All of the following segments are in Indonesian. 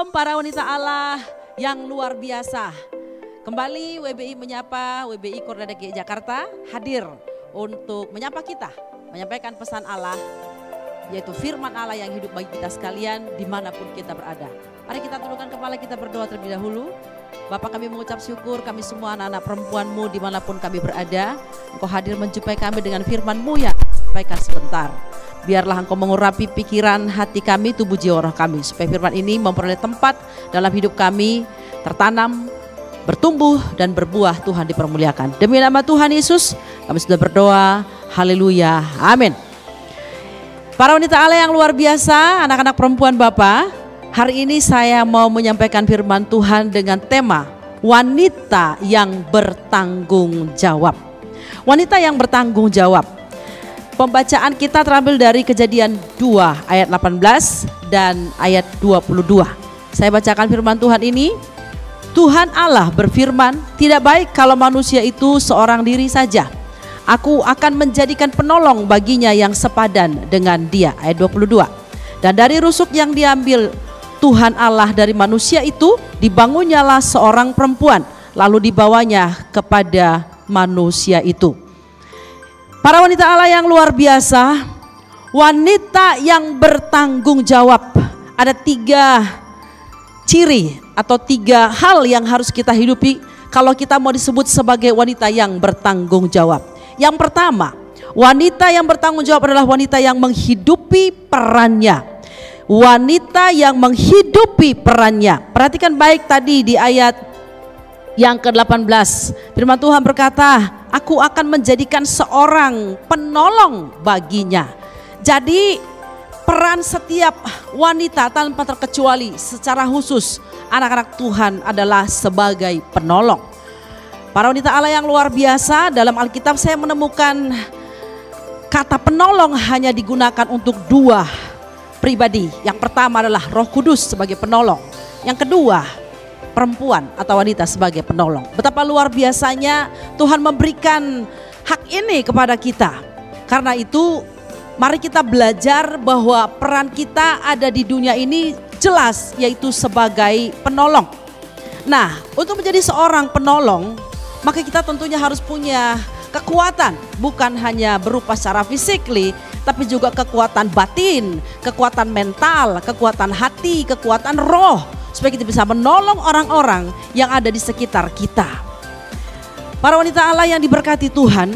Shalom para wanita Allah yang luar biasa. Kembali WBI Menyapa, WBI Koordinat DKI Jakarta hadir untuk menyapa kita, menyampaikan pesan Allah, yaitu firman Allah yang hidup bagi kita sekalian dimanapun kita berada. Mari kita tundukkan kepala, kita berdoa terlebih dahulu. Bapa, kami mengucap syukur, kami semua anak-anak perempuan-Mu dimanapun kami berada. Engkau hadir menjumpai kami dengan firman-Mu yang sampaikan sebentar. Biarlah Engkau mengurapi pikiran, hati kami, tubuh jiwa roh kami, supaya firman ini memperoleh tempat dalam hidup kami, tertanam, bertumbuh dan berbuah. Tuhan dipermuliakan. Demi nama Tuhan Yesus kami sudah berdoa. Haleluya, amin. Para wanita Allah yang luar biasa, anak-anak perempuan Bapa, hari ini saya mau menyampaikan firman Tuhan dengan tema wanita yang bertanggung jawab. Wanita yang bertanggung jawab. Pembacaan kita terambil dari Kejadian 2 ayat 18 dan ayat 22. Saya bacakan firman Tuhan ini. Tuhan Allah berfirman, tidak baik kalau manusia itu seorang diri saja. Aku akan menjadikan penolong baginya yang sepadan dengan dia. Ayat 22. Dan dari rusuk yang diambil Tuhan Allah dari manusia itu, dibangunnyalah seorang perempuan, lalu dibawanya kepada manusia itu. Para wanita Allah yang luar biasa, wanita yang bertanggung jawab. Ada 3 ciri atau 3 hal yang harus kita hidupi kalau kita mau disebut sebagai wanita yang bertanggung jawab. Yang pertama, wanita yang bertanggung jawab adalah wanita yang menghidupi perannya. Wanita yang menghidupi perannya. Perhatikan baik tadi di ayat yang ke-18. Firman Tuhan berkata, aku akan menjadikan seorang penolong baginya. Jadi peran setiap wanita tanpa terkecuali secara khusus anak-anak Tuhan adalah sebagai penolong. Para wanita Allah yang luar biasa, dalam Alkitab saya menemukan kata penolong hanya digunakan untuk 2 pribadi. Yang pertama adalah Roh Kudus sebagai penolong. Yang kedua, perempuan atau wanita sebagai penolong. Betapa luar biasanya Tuhan memberikan hak ini kepada kita. Karena itu mari kita belajar bahwa peran kita ada di dunia ini jelas, yaitu sebagai penolong. Nah, untuk menjadi seorang penolong, maka kita tentunya harus punya kekuatan, bukan hanya berupa secara fisikly, tapi juga kekuatan batin, kekuatan mental, kekuatan hati, kekuatan roh, supaya kita bisa menolong orang-orang yang ada di sekitar kita. Para wanita Allah yang diberkati Tuhan,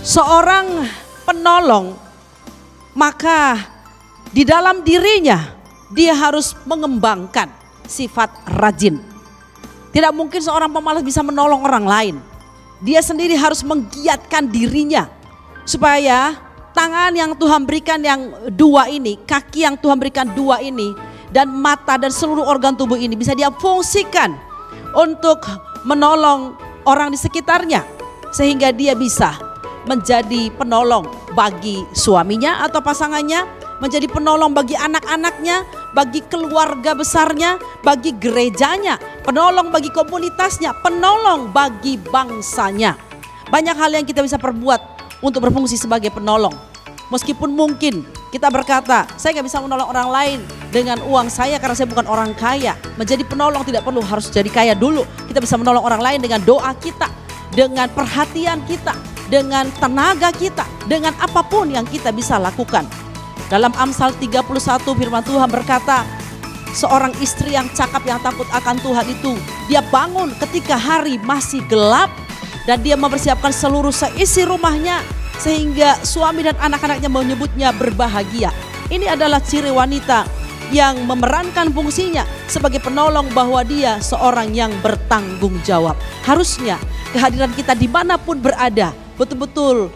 seorang penolong, maka di dalam dirinya dia harus mengembangkan sifat rajin. Tidak mungkin seorang pemalas bisa menolong orang lain. Dia sendiri harus menggiatkan dirinya supaya tangan yang Tuhan berikan yang 2 ini, kaki yang Tuhan berikan 2 ini, dan mata dan seluruh organ tubuh ini bisa dia fungsikan untuk menolong orang di sekitarnya, sehingga dia bisa menjadi penolong bagi suaminya atau pasangannya, menjadi penolong bagi anak-anaknya, bagi keluarga besarnya, bagi gerejanya, penolong bagi komunitasnya, penolong bagi bangsanya. Banyak hal yang kita bisa perbuat untuk berfungsi sebagai penolong. Meskipun mungkin kita berkata, saya gak bisa menolong orang lain dengan uang saya karena saya bukan orang kaya. Menjadi penolong tidak perlu harus jadi kaya dulu. Kita bisa menolong orang lain dengan doa kita, dengan perhatian kita, dengan tenaga kita, dengan apapun yang kita bisa lakukan. Dalam Amsal 31 firman Tuhan berkata, seorang istri yang cakap yang takut akan Tuhan itu, dia bangun ketika hari masih gelap dan dia mempersiapkan seluruh seisi rumahnya, sehingga suami dan anak-anaknya menyebutnya berbahagia. Ini adalah ciri wanita yang memerankan fungsinya sebagai penolong, bahwa dia seorang yang bertanggung jawab. Harusnya kehadiran kita dimanapun berada, betul-betul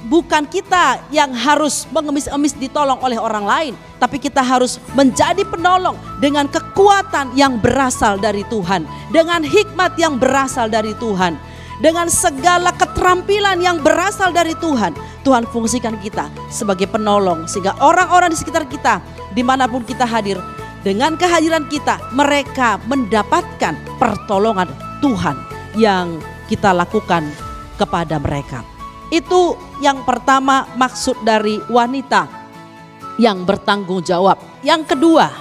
bukan kita yang harus mengemis-emis ditolong oleh orang lain, tapi kita harus menjadi penolong dengan kekuatan yang berasal dari Tuhan, dengan hikmat yang berasal dari Tuhan, dengan segala keterampilan yang berasal dari Tuhan. Tuhan fungsikan kita sebagai penolong, sehingga orang-orang di sekitar kita dimanapun kita hadir, dengan kehadiran kita mereka mendapatkan pertolongan Tuhan yang kita lakukan kepada mereka. Itu yang pertama, maksud dari wanita yang bertanggung jawab. Yang kedua,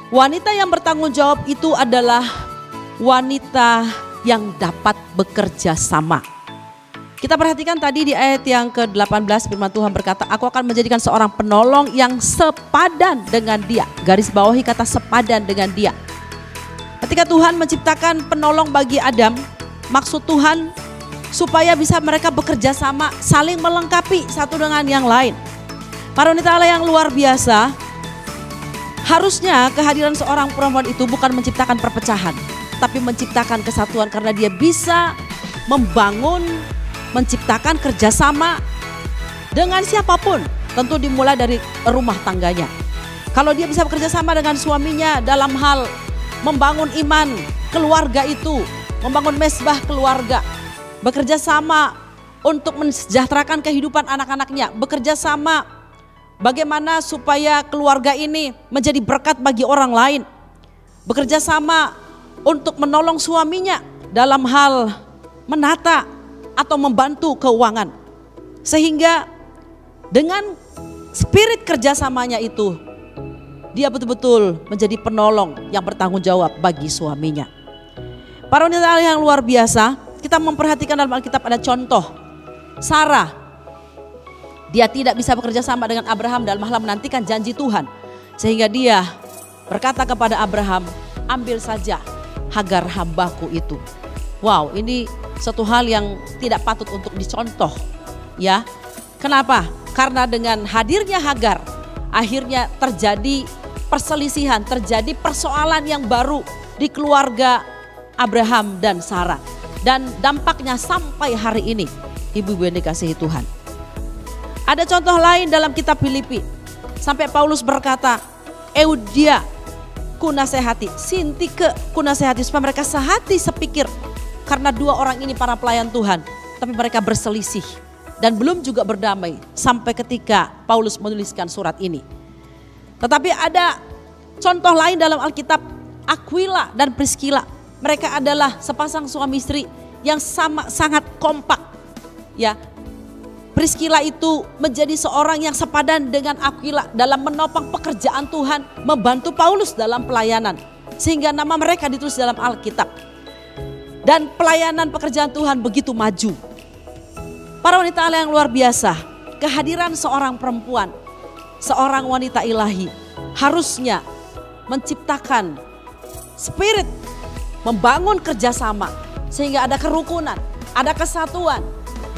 Wanita yang bertanggung jawab itu adalah wanita yang dapat bekerja sama. Kita perhatikan tadi di ayat yang ke-18 firman Tuhan berkata, aku akan menjadikan seorang penolong yang sepadan dengan dia. Garis bawahi kata sepadan dengan dia. Ketika Tuhan menciptakan penolong bagi Adam, maksud Tuhan supaya bisa mereka bekerja sama, saling melengkapi satu dengan yang lain. Para wanita Allah yang luar biasa, harusnya kehadiran seorang perempuan itu bukan menciptakan perpecahan, tapi menciptakan kesatuan karena dia bisa membangun, menciptakan kerjasama dengan siapapun. Tentu dimulai dari rumah tangganya. Kalau dia bisa bekerja sama dengan suaminya dalam hal membangun iman keluarga itu, membangun mesbah keluarga, bekerja sama untuk mensejahterakan kehidupan anak-anaknya, bekerja sama bagaimana supaya keluarga ini menjadi berkat bagi orang lain, bekerja sama untuk menolong suaminya dalam hal menata atau membantu keuangan. Sehingga dengan spirit kerjasamanya itu, dia betul-betul menjadi penolong yang bertanggung jawab bagi suaminya. Para wanita yang luar biasa, kita memperhatikan dalam Alkitab ada contoh Sarah. Dia tidak bisa bekerja sama dengan Abraham dalam hal menantikan janji Tuhan. Sehingga dia berkata kepada Abraham, ambil saja Hagar hambaku itu. Wow, ini satu hal yang tidak patut untuk dicontoh. Ya, kenapa? Karena dengan hadirnya Hagar, akhirnya terjadi perselisihan, terjadi persoalan yang baru di keluarga Abraham dan Sarah. Dan dampaknya sampai hari ini, ibu-ibu yang dikasihi Tuhan. Ada contoh lain dalam kitab Filipi. Sampai Paulus berkata, Eudia ku nasihati, Sintike ku nasihati, supaya mereka sehati sepikir. Karena dua orang ini para pelayan Tuhan, tapi mereka berselisih dan belum juga berdamai sampai ketika Paulus menuliskan surat ini. Tetapi ada contoh lain dalam Alkitab, Aquila dan Priscilla. Mereka adalah sepasang suami istri yang sangat kompak. Ya, Priscilla itu menjadi seorang yang sepadan dengan Aquila dalam menopang pekerjaan Tuhan, membantu Paulus dalam pelayanan. Sehingga nama mereka ditulis dalam Alkitab. Dan pelayanan pekerjaan Tuhan begitu maju. Para wanita Allah yang luar biasa, kehadiran seorang perempuan, seorang wanita ilahi harusnya menciptakan spirit, membangun kerjasama sehingga ada kerukunan, ada kesatuan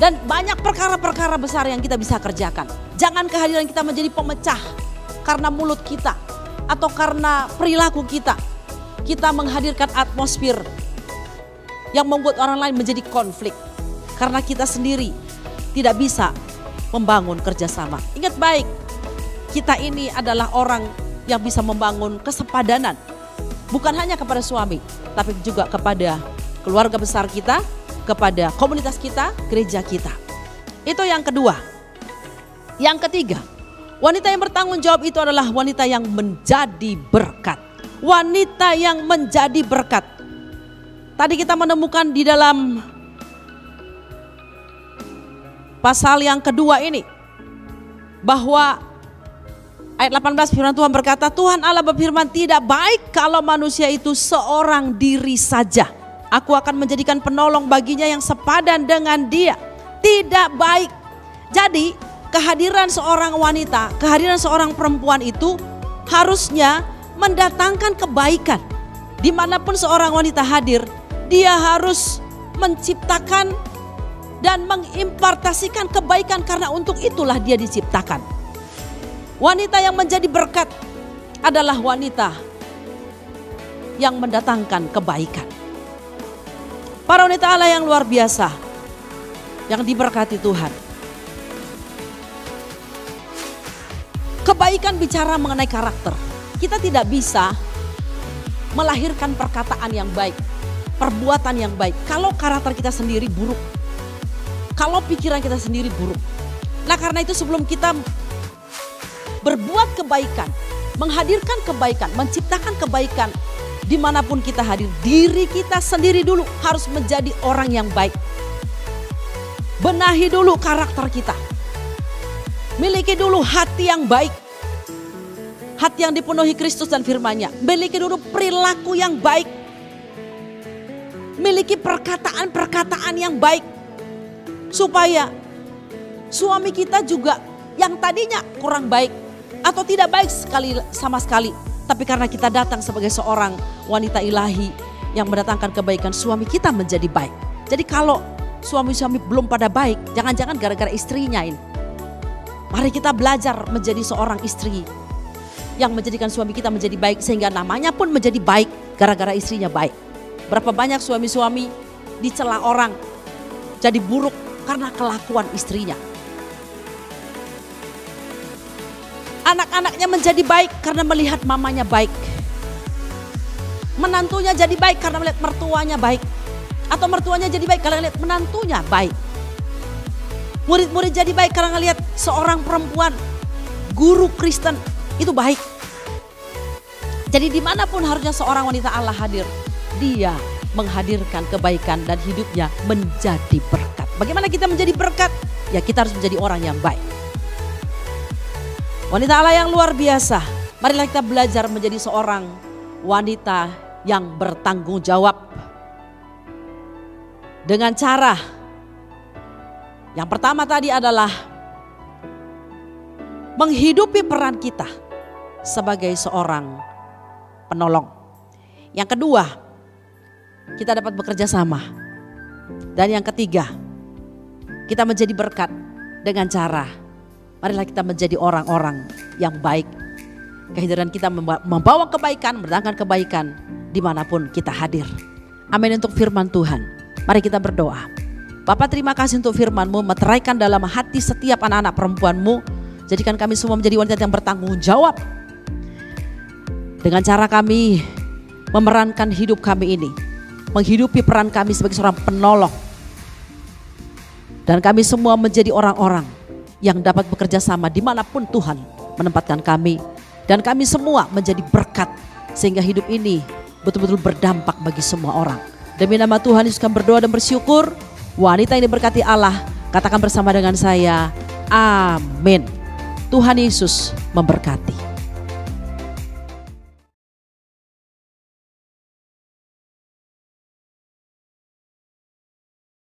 dan banyak perkara-perkara besar yang kita bisa kerjakan. Jangan kehadiran kita menjadi pemecah karena mulut kita atau karena perilaku kita. Kita menghadirkan atmosfer yang membuat orang lain menjadi konflik karena kita sendiri tidak bisa membangun kerjasama. Ingat baik, kita ini adalah orang yang bisa membangun kesepadanan. Bukan hanya kepada suami, tapi juga kepada keluarga besar kita, kepada komunitas kita, gereja kita. Itu yang kedua. Yang ketiga, wanita yang bertanggung jawab itu adalah wanita yang menjadi berkat. Wanita yang menjadi berkat. Tadi kita menemukan di dalam pasal yang kedua ini, bahwa ayat 18 firman Tuhan berkata, Tuhan Allah berfirman, tidak baik kalau manusia itu seorang diri saja. Aku akan menjadikan penolong baginya yang sepadan dengan dia. Tidak baik. Jadi kehadiran seorang wanita, kehadiran seorang perempuan itu harusnya mendatangkan kebaikan. Dimanapun seorang wanita hadir, dia harus menciptakan dan mengimpartasikan kebaikan karena untuk itulah dia diciptakan. Wanita yang menjadi berkat adalah wanita yang mendatangkan kebaikan. Para wanita Allah yang luar biasa, yang diberkati Tuhan. Kebaikan bicara mengenai karakter. Kita tidak bisa melahirkan perkataan yang baik, perbuatan yang baik, kalau karakter kita sendiri buruk. Kalau pikiran kita sendiri buruk. Nah karena itu sebelum kita berbuat kebaikan, menghadirkan kebaikan, menciptakan kebaikan dimanapun kita hadir, diri kita sendiri dulu harus menjadi orang yang baik. Benahi dulu karakter kita, miliki dulu hati yang baik, hati yang dipenuhi Kristus dan firman-Nya. Miliki dulu perilaku yang baik. Miliki perkataan-perkataan yang baik. Supaya suami kita juga yang tadinya kurang baik atau tidak baik sama sekali. Tapi karena kita datang sebagai seorang wanita ilahi yang mendatangkan kebaikan, suami kita menjadi baik. Jadi kalau suami-suami belum pada baik, jangan-jangan gara-gara istrinya ini. Mari kita belajar menjadi seorang istri yang menjadikan suami kita menjadi baik, sehingga namanya pun menjadi baik gara-gara istrinya baik. Berapa banyak suami-suami dicela orang jadi buruk karena kelakuan istrinya. Anak-anaknya menjadi baik karena melihat mamanya baik. Menantunya jadi baik karena melihat mertuanya baik. Atau mertuanya jadi baik karena melihat menantunya baik. Murid-murid jadi baik karena melihat seorang perempuan guru Kristen itu baik. Jadi dimanapun harusnya seorang wanita Allah hadir, dia menghadirkan kebaikan dan hidupnya menjadi berkat. Bagaimana kita menjadi berkat? Ya kita harus menjadi orang yang baik. Wanita Allah yang luar biasa. Marilah kita belajar menjadi seorang wanita yang bertanggung jawab. Dengan cara yang pertama tadi adalah menghidupi peran kita sebagai seorang penolong. Yang kedua, kita dapat bekerja sama. Dan yang ketiga, kita menjadi berkat dengan cara marilah kita menjadi orang-orang yang baik. Kehadiran kita membawa kebaikan, mendatangkan kebaikan dimanapun kita hadir. Amin untuk firman Tuhan. Mari kita berdoa. Bapa, terima kasih untuk firman-Mu, meteraikan dalam hati setiap anak-anak perempuan-Mu. Jadikan kami semua menjadi wanita yang bertanggung jawab. Dengan cara kami memerankan hidup kami ini. Menghidupi peran kami sebagai seorang penolong. Dan kami semua menjadi orang-orang yang dapat bekerja sama dimanapun Tuhan menempatkan kami. Dan kami semua menjadi berkat sehingga hidup ini betul-betul berdampak bagi semua orang. Demi nama Tuhan Yesus kami berdoa dan bersyukur. Wanita yang diberkati Allah, katakan bersama dengan saya, amin. Tuhan Yesus memberkati.